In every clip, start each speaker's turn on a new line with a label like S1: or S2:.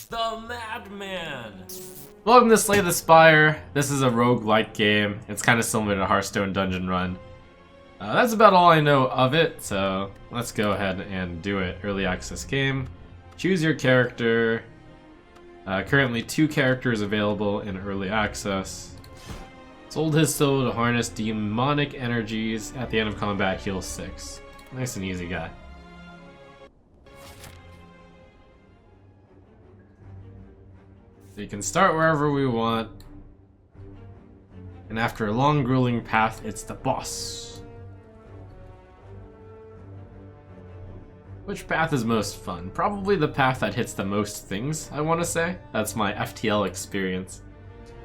S1: The Madman!
S2: Welcome to Slay the Spire. This is a roguelike game. It's kind of similar to Hearthstone Dungeon Run. That's about all I know of it, so let's go ahead and do it. Early access game. Choose your character. Currently 2 characters available in early access. Sold his soul to harness demonic energies. At the end of combat, heal 6. Nice and easy guy. So you can start wherever we want. And after a long grueling path, it's the boss. Which path is most fun? Probably the path that hits the most things, I want to say. That's my FTL experience.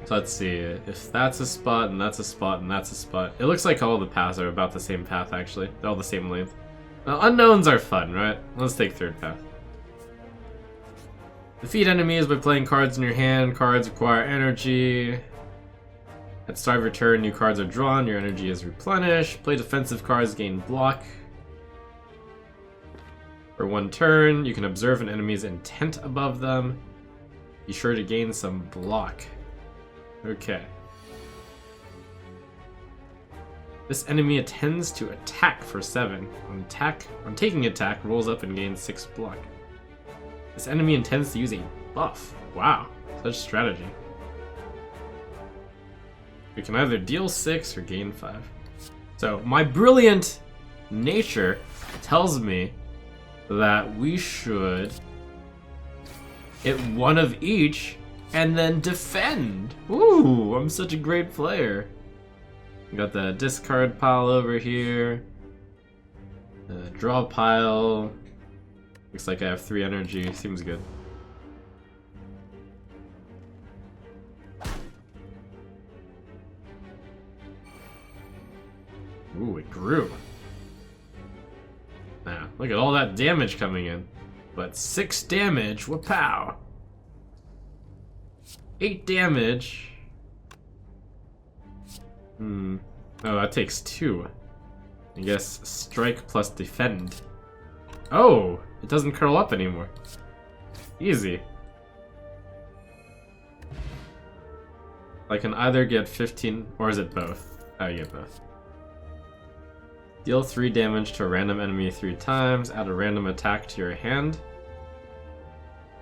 S2: So let's see, if that's a spot, and that's a spot, and that's a spot. It looks like all the paths are about the same path, actually. They're all the same length. Now, unknowns are fun, right? Let's take third path. Defeat enemies by playing cards in your hand. Cards require energy. At the start of your turn, new cards are drawn. Your energy is replenished. Play defensive cards, gain block. For 1 turn, you can observe an enemy's intent above them. Be sure to gain some block. Okay. This enemy intends to attack for 7. On taking attack, rolls up and gains 6 block. This enemy intends to use a buff. Wow, such strategy. We can either deal 6 or gain 5. So my brilliant nature tells me that we should hit 1 of each and then defend. Ooh, I'm such a great player. We got the discard pile over here. The draw pile. Looks like I have 3 energy. Seems good. Ooh, it grew. Nah, look at all that damage coming in. But 6 damage, wapow! 8 damage. Oh, that takes 2. I guess strike plus defend. Oh, it doesn't curl up anymore. Easy. I can either get 15, or is it both? Oh, you get both. Deal 3 damage to a random enemy 3 times. Add a random attack to your hand.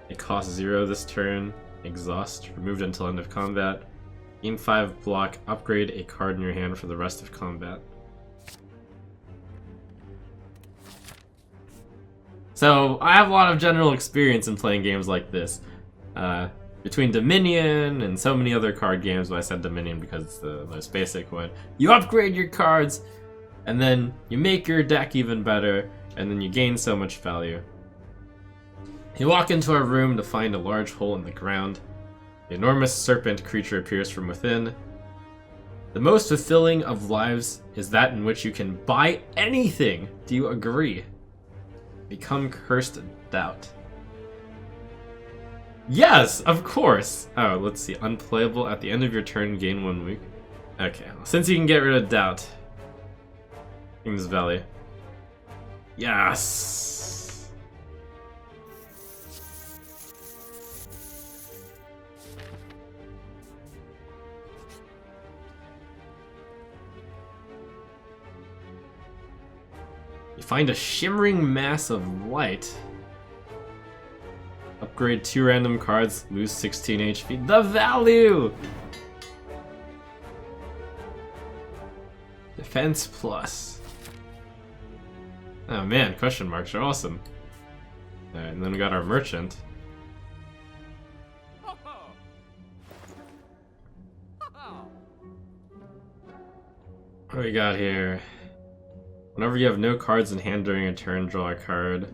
S2: It costs 0 this turn. Exhaust. Removed until end of combat. Gain 5 block. Upgrade a card in your hand for the rest of combat. So, I have a lot of general experience in playing games like this. Between Dominion and so many other card games, but I said Dominion because it's the most basic one. You upgrade your cards, and then you make your deck even better, and then you gain so much value. You walk into a room to find a large hole in the ground. The enormous serpent creature appears from within. The most fulfilling of lives is that in which you can buy anything. Do you agree? Become cursed doubt. Yes, of course! Oh, let's see. Unplayable at the end of your turn, gain 1 week. Okay, since you can get rid of doubt. King's Valley. Yes! You find a shimmering mass of light. Upgrade 2 random cards, lose 16 HP. The value! Defense plus. Oh man, question marks are awesome. Alright, and then we got our merchant. What do we got here? Whenever you have no cards in hand during a turn, draw a card.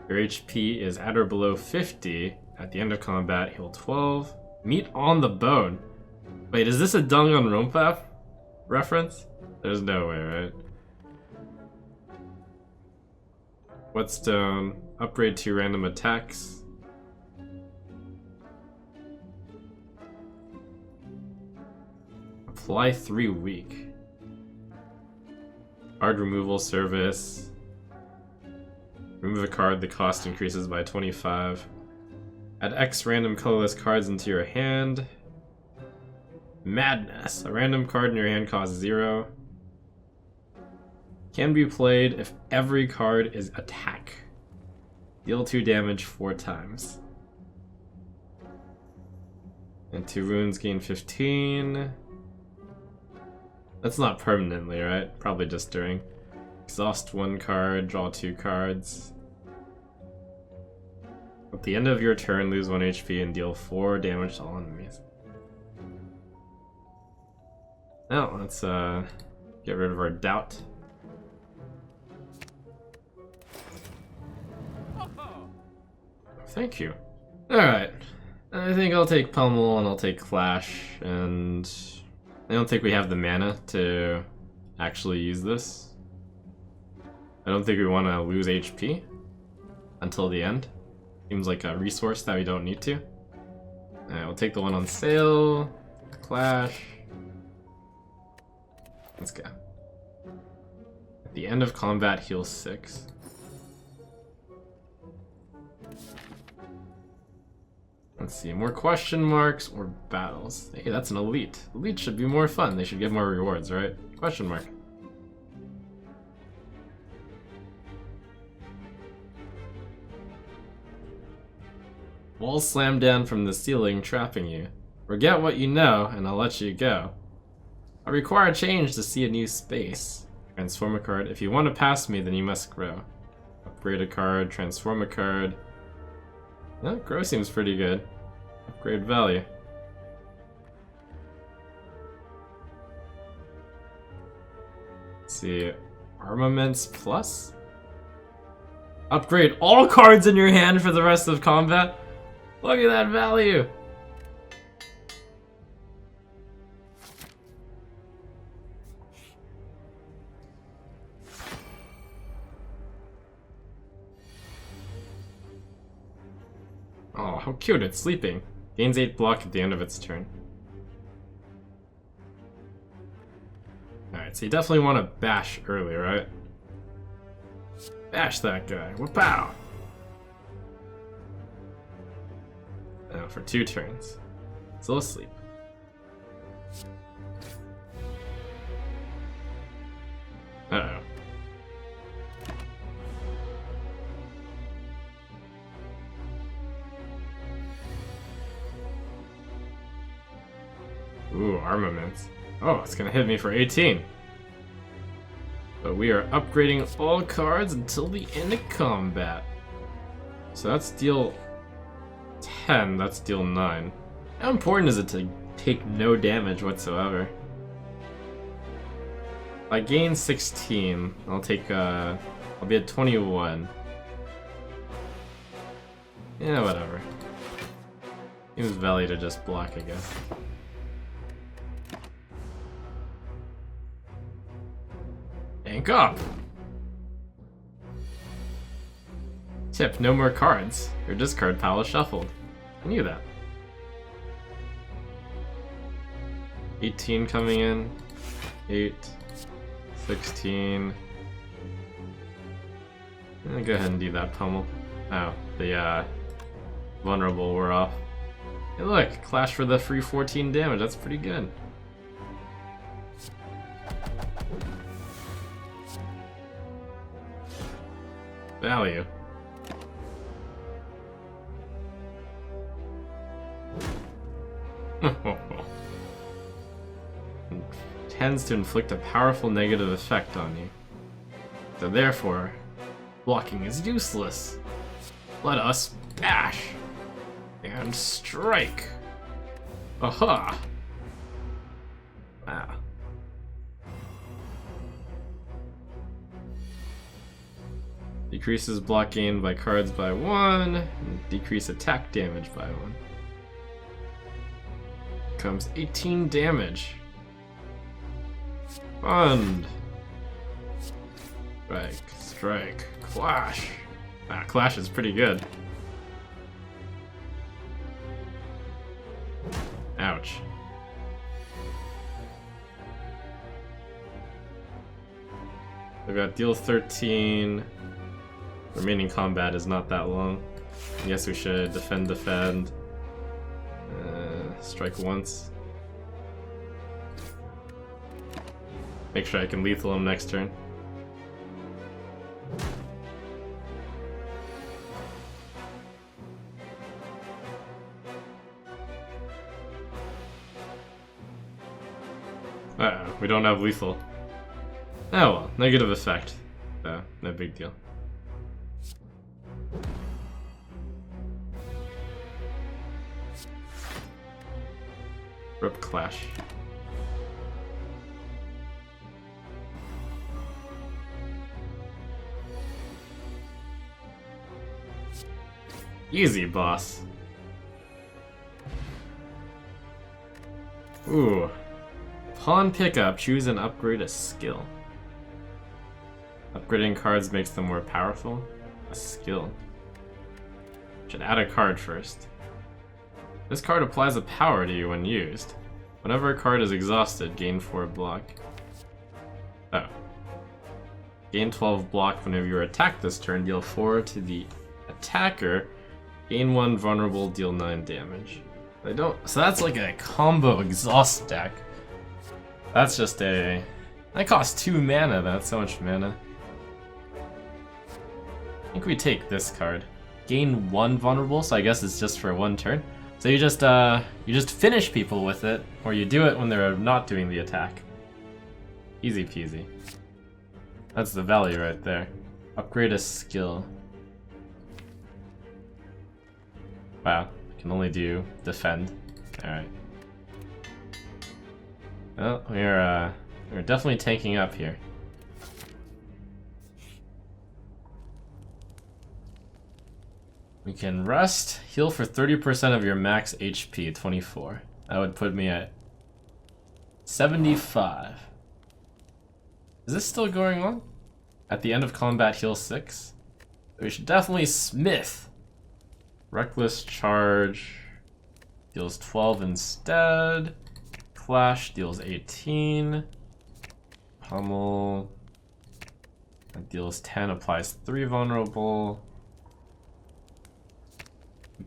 S2: Your HP is at or below 50. At the end of combat, heal 12. Meat on the bone. Wait, is this a Danganronpa reference? There's no way, right? Whetstone. Upgrade 2 random attacks. Apply 3 weak. Card removal service. Remove a card, the cost increases by 25. Add X random colorless cards into your hand. Madness. A random card in your hand costs 0. Can be played if every card is attack. Deal 2 damage 4 times. And 2 wounds gain 15. That's not permanently, right? Probably just during. Exhaust 1 card, draw 2 cards. At the end of your turn, lose 1 HP and deal 4 damage to all enemies. Now, let's get rid of our doubt. Thank you. Alright. I think I'll take Pummel and I'll take Clash, and I don't think we have the mana to actually use this. I don't think we want to lose HP until the end. Seems like a resource that we don't need to. Alright, we'll take the one on sale. Clash. Let's go. At the end of combat, heal 6. Let's see, more question marks or battles. Hey, that's an elite. Elite should be more fun. They should get more rewards, right? Question mark. Walls slam down from the ceiling, trapping you. Forget what you know, and I'll let you go. I require change to see a new space. Transform a card. If you want to pass me, then you must grow. Upgrade a card, transform a card. No, grow seems pretty good. Upgrade value. Let's see, armaments plus? Upgrade all cards in your hand for the rest of combat? Look at that value! Oh, how cute, it's sleeping. Gains 8 block at the end of its turn. Alright, so you definitely want to bash early, right? Bash that guy. Whoop-pow! Now for 2 turns. Still asleep. Uh-oh. Ooh, armaments. Oh, it's gonna hit me for 18. But we are upgrading all cards until the end of combat. So that's deal 10, that's deal 9. How important is it to take no damage whatsoever? If I gain 16, I'll take, I'll be at 21. Yeah, whatever. Seems value to just block, I guess. Bank up! Tip, no more cards. Your discard pile is shuffled. I knew that. 18 coming in. 8. 16. I'm gonna go ahead and do that pummel. Oh, the vulnerable were off. Hey look, Clash for the free 14 damage, that's pretty good. Value. Tends to inflict a powerful negative effect on you. So therefore, blocking is useless. Let us bash and strike. Aha! Wow. Decreases block gain by cards by 1, and decrease attack damage by 1. Comes 18 damage. Fund. Strike, strike, clash. Ah, clash is pretty good. Ouch. I've got deal 13. Remaining combat is not that long. I guess we should defend. Strike once. Make sure I can lethal him next turn. Uh-oh, we don't have lethal. Oh well, negative effect. No big deal. Rip Clash. Easy, boss. Ooh. Upon pickup, choose and upgrade a skill. Upgrading cards makes them more powerful. A skill. Should add a card first. This card applies a power to you when used. Whenever a card is exhausted, gain 4 block. Oh. Gain 12 block whenever you are attacked this turn, deal 4 to the attacker. Gain 1 vulnerable, deal 9 damage. So that's like a combo exhaust deck. That's just a... That costs 2 mana, that's so much mana. I think we take this card. Gain 1 vulnerable, so I guess it's just for 1 turn. So you just finish people with it, or you do it when they're not doing the attack. Easy peasy. That's the value right there. Upgrade a skill. Wow, can only do defend. Alright. Well, we're definitely tanking up here. We can rest, heal for 30% of your max HP, 24. That would put me at 75. Is this still going on? At the end of combat, heal 6? We should definitely smith. Reckless charge deals 12 instead. Clash deals 18. Pummel that deals 10, applies 3 vulnerable.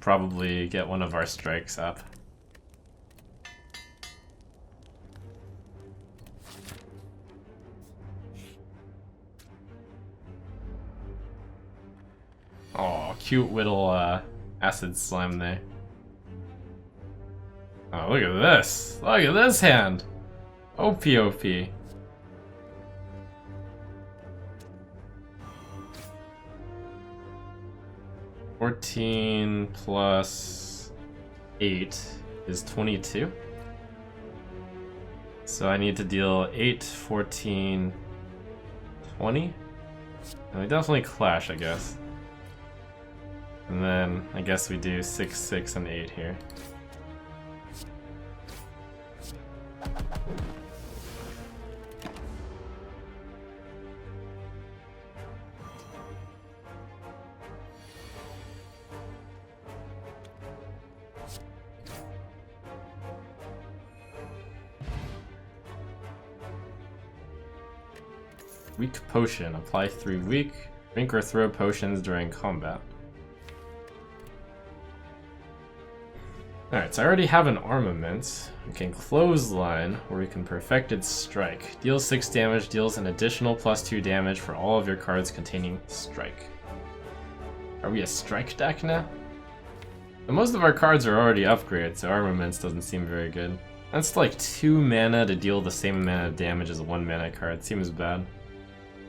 S2: Probably get one of our strikes up. Oh, cute little acid slime there. Oh, look at this! Look at this hand! OP. 14 plus 8 is 22. So I need to deal 8, 14, 20. And we definitely clash, I guess. And then I guess we do 6, 6, and 8 here. Weak potion. Apply 3 weak. Drink or throw potions during combat. Alright, so I already have an armament. We can clothesline, or we can perfected strike. Deals 6 damage, deals an additional +2 damage for all of your cards containing strike. Are we a strike deck now? And most of our cards are already upgraded, so armaments doesn't seem very good. That's like 2 mana to deal the same amount of damage as a 1 mana card. Seems bad.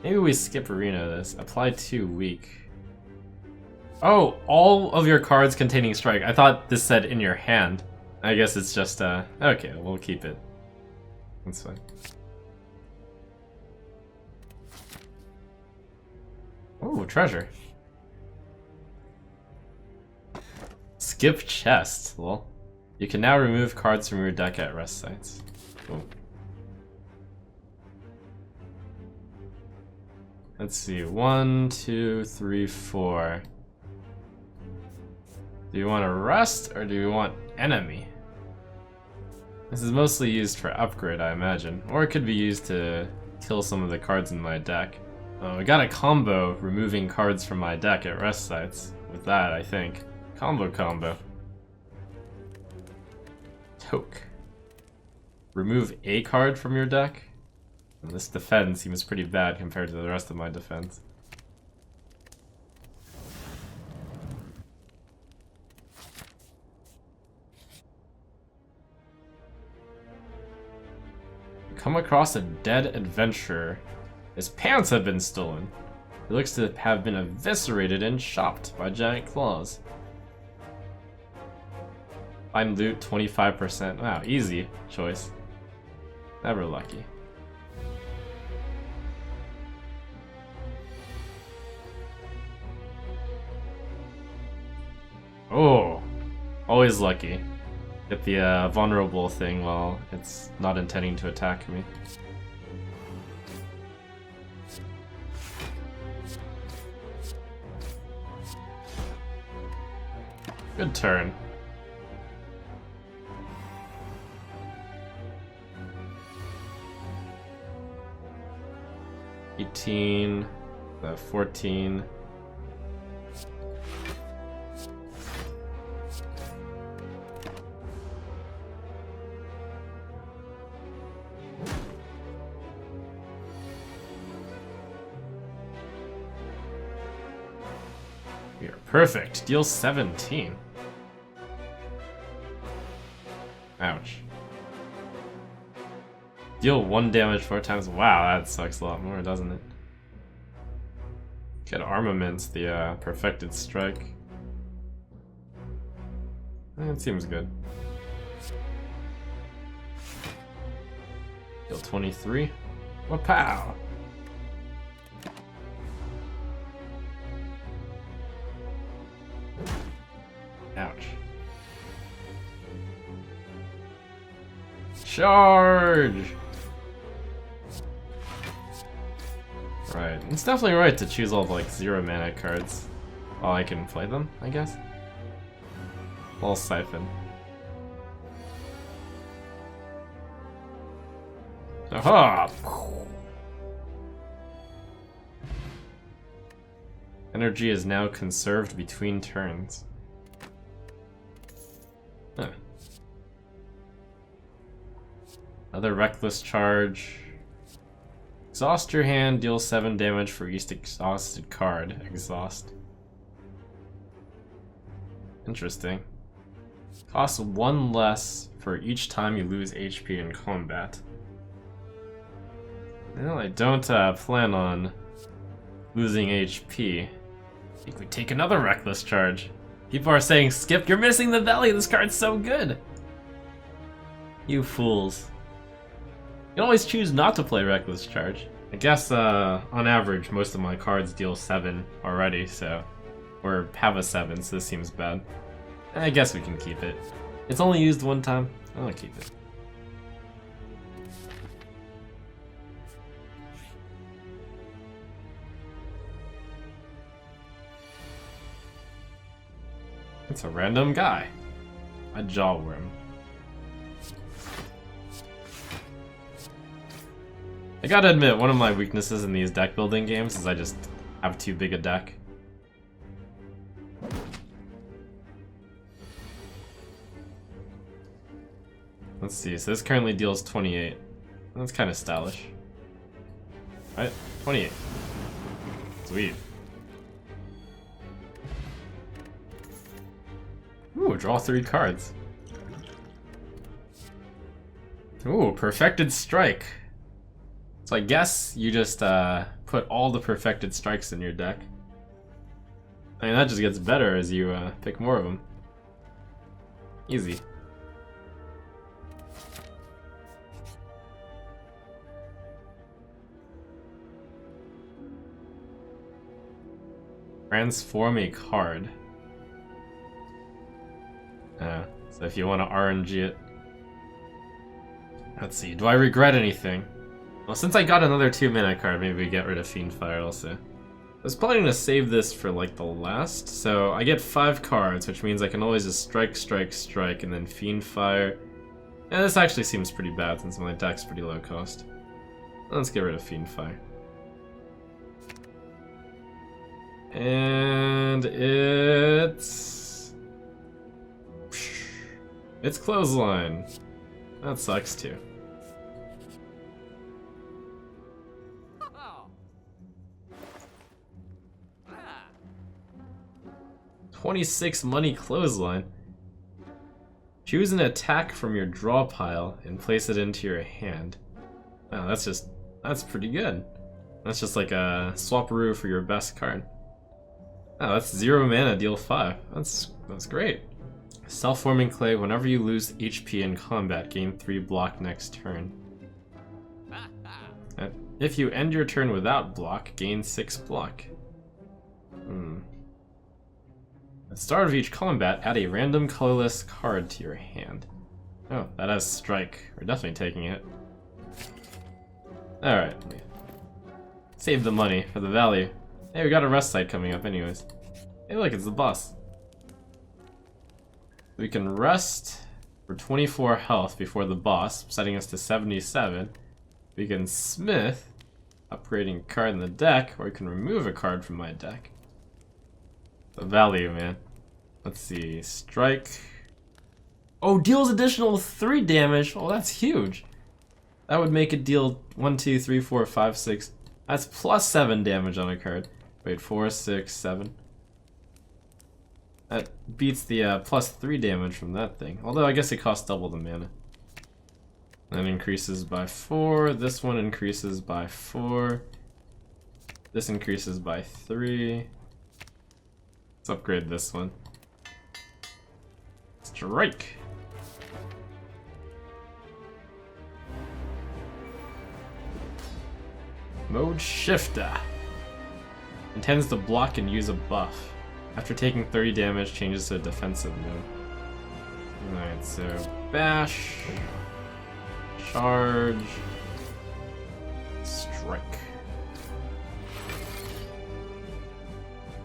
S2: Maybe we skip arena this. Apply 2 weak. Oh, all of your cards containing strike. I thought this said in your hand. I guess it's just, okay, we'll keep it. That's fine. Oh, treasure. Skip chest, lol. You can now remove cards from your deck at rest sites. Cool. Let's see, 1, 2, 3, 4. Do you want to rest, or do you want enemy? This is mostly used for upgrade, I imagine. Or it could be used to kill some of the cards in my deck. We got a combo removing cards from my deck at rest sites. with that, I think. Combo. Toke. Remove a card from your deck. And this defense seems pretty bad compared to the rest of my defense. Come across a dead adventurer. His pants have been stolen. He looks to have been eviscerated and chopped by giant claws. Find loot 25%. Wow, easy choice. Never lucky. Oh, always lucky. Get the vulnerable thing while it's not intending to attack me. Good turn. $18, 14. We are perfect. Deal 17. Ouch. Deal 1 damage 4 times. Wow, that sucks a lot more, doesn't it? Get armaments, the perfected strike. That seems good. Deal 23. Wapow! Ouch. Charge! Right, it's definitely right to choose all the, like, 0 mana cards while I can play them, I guess. Ball Siphon. Aha! Energy is now conserved between turns. Huh. Another reckless charge. Exhaust your hand, deal 7 damage for each exhausted card. Exhaust. Interesting. Costs 1 less for each time you lose HP in combat. Well, I don't plan on losing HP. I think we take another reckless charge. People are saying, Skip, you're missing the belly. This card's so good. You fools. You can always choose not to play reckless charge. I guess on average most of my cards deal 7 already, so or have a 7, so this seems bad. I guess we can keep it. It's only used 1 time. I'll keep it. It's a random guy. A jawworm. I gotta admit, one of my weaknesses in these deck building games is I just have too big a deck. Let's see, so this currently deals 28. That's kind of stylish. Right? 28. Sweet. Ooh, draw 3 cards. Ooh, perfected strike. So I guess you just put all the perfected strikes in your deck. I mean, that just gets better as you pick more of them. Easy. Transform a card. So if you want to RNG it. Let's see, do I regret anything? Well, since I got another 2-mana card, maybe we get rid of Fiendfire also. I was planning to save this for like the last, so I get 5 cards, which means I can always just strike, strike, strike, and then Fiendfire. Yeah, this actually seems pretty bad since my deck's pretty low cost. Let's get rid of Fiendfire. And it's clothesline. That sucks too. 26 money clothesline. Choose an attack from your draw pile and place it into your hand. Oh, that's pretty good. That's just like a swapperoo for your best card. Oh, that's 0 mana, deal 5. That's great. Self-forming clay, whenever you lose HP in combat, gain 3 block next turn. If you end your turn without block, gain 6 block. At the start of each combat, add a random colorless card to your hand. Oh, that has strike. We're definitely taking it. Alright. Save the money for the value. Hey, we got a rest site coming up anyways. Hey look, it's the boss. We can rest for 24 health before the boss, setting us to 77. We can smith, upgrading a card in the deck, or we can remove a card from my deck. The value, man. Let's see, strike. Oh, deals additional 3 damage. Oh, that's huge. That would make it deal 1, 2, 3, 4, 5, 6. That's plus 7 damage on a card. Wait, 4, 6, 7. That beats the plus 3 damage from that thing. Although I guess it costs double the mana. That increases by 4. This one increases by 4. This increases by 3. Let's upgrade this one. Strike! Mode Shifter. Intends to block and use a buff. After taking 30 damage, changes to a defensive mode. Alright, so bash, charge, strike.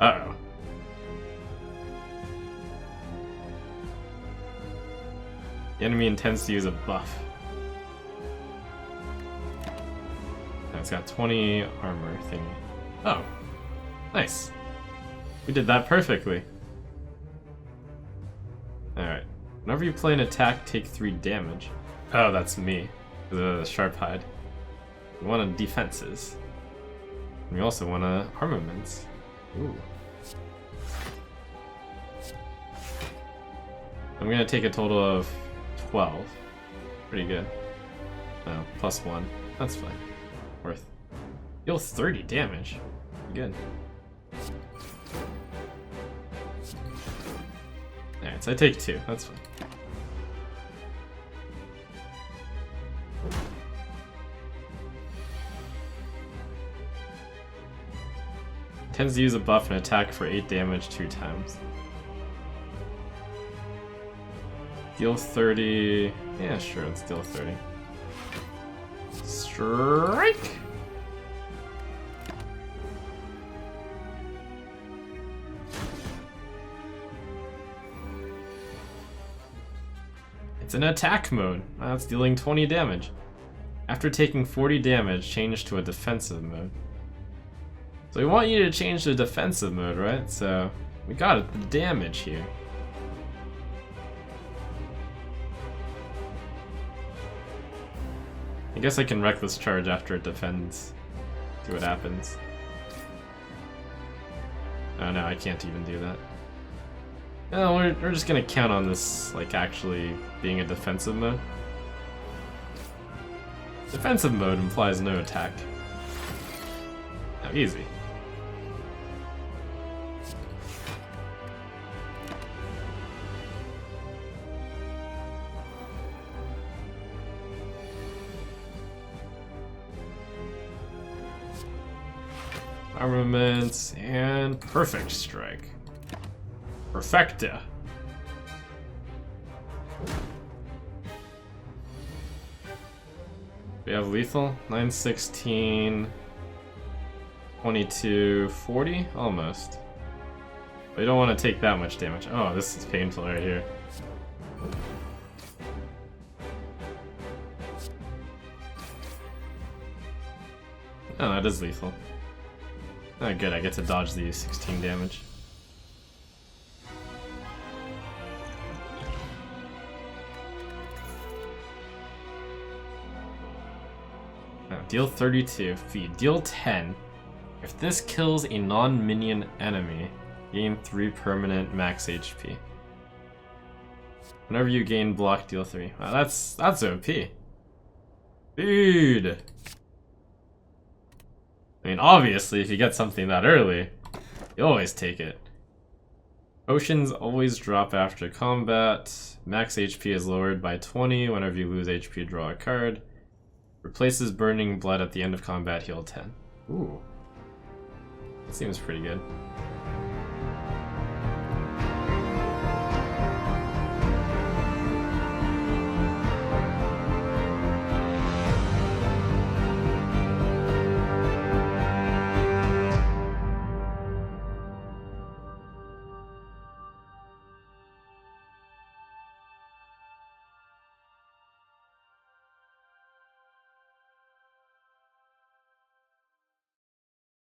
S2: Uh-oh. The enemy intends to use a buff. It's got 20 armor thingy. Oh, nice. We did that perfectly. Alright. Whenever you play an attack, take 3 damage. Oh, that's me. The sharp hide. We want defenses. And we also want armaments. Ooh. I'm gonna take a total of 12. Pretty good. Oh, plus 1. That's fine. Worth. Deal 30 damage. Good. Alright, so I take 2. That's fine. Tends to use a buff and attack for 8 damage 2 times. Deal 30. Yeah, sure, let's deal 30. Strike! It's an attack mode. That's dealing 20 damage. After taking 40 damage, change to a defensive mode. So we want you to change to defensive mode, right? So we got it, the damage here. I guess I can reckless charge after it defends. See what happens. Oh no, I can't even do that. No, we're just gonna count on this, like, actually being a defensive mode. Defensive mode implies no attack. Oh, easy. Armaments and perfect strike. Perfecta. We have lethal 9, 16, 22, 40, almost. We don't want to take that much damage. Oh, this is painful right here. Oh, that is lethal. Oh, good, I get to dodge the 16 damage. Oh, deal 32, feed. Deal 10. If this kills a non-minion enemy, gain 3 permanent max HP. Whenever you gain block, deal 3. Wow, that's OP. Dude! I mean, obviously, if you get something that early, you always take it. Potions always drop after combat. Max HP is lowered by 20. Whenever you lose HP, draw a card. Replaces burning blood at the end of combat, heal 10. Ooh. Seems pretty good.